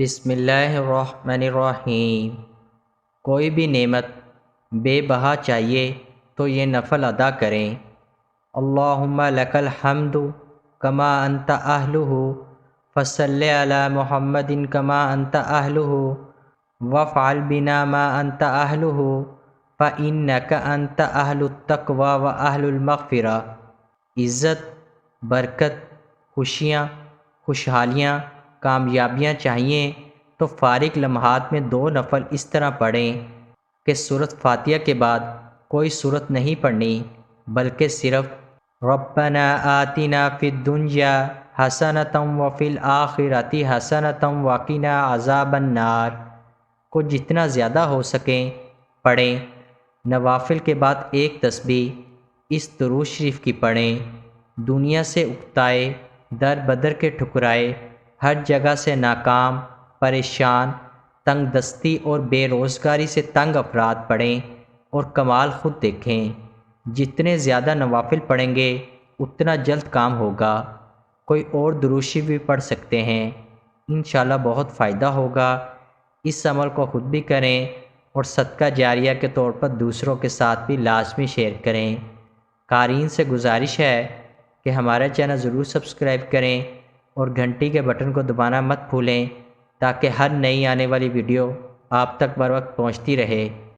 بسم اللہ الرحمن الرحیم۔ کوئی بھی نعمت بے بہا چاہیے تو یہ نفل ادا کریں۔ اللہم لک الحمد کما انت اہلہ فصلی علی محمد کما انت اہلہ وافعل بنا ما انت اہلہ فانک انت اہل التقوی و اہل المغفرہ۔ عزت، برکت، خوشیاں، خوشحالیاں، کامیابیاں چاہیے تو فارغ لمحات میں 2 نفل اس طرح پڑھیں کہ سورۃ فاتحہ کے بعد کوئی سورت نہیں پڑھنی، بلکہ صرف ربنا آتنا فی الدنیا حسنۃ وفی الآخرۃ حسنۃ وقنا عذاب النار کو جتنا زیادہ ہو سکیں پڑھیں۔ نوافل کے بعد ایک تسبیح اس درود شریف کی پڑھیں: دنیا سے اکتائے، در بدر کے ٹھکرائے، ہر جگہ سے ناکام، پریشان، تنگ دستی اور بے روزگاری سے تنگ افراد پڑھیں اور کمال خود دیکھیں۔ جتنے زیادہ نوافل پڑھیں گے اتنا جلد کام ہوگا۔ کوئی اور درود شریف بھی پڑھ سکتے ہیں، انشاءاللہ بہت فائدہ ہوگا۔ اس عمل کو خود بھی کریں اور صدقہ جاریہ کے طور پر دوسروں کے ساتھ بھی لازمی شیئر کریں۔ قارئین سے گزارش ہے کہ ہمارا چینل ضرور سبسکرائب کریں اور گھنٹی کے بٹن کو دبانا مت بھولیں تاکہ ہر نئی آنے والی ویڈیو آپ تک بر وقت پہنچتی رہے۔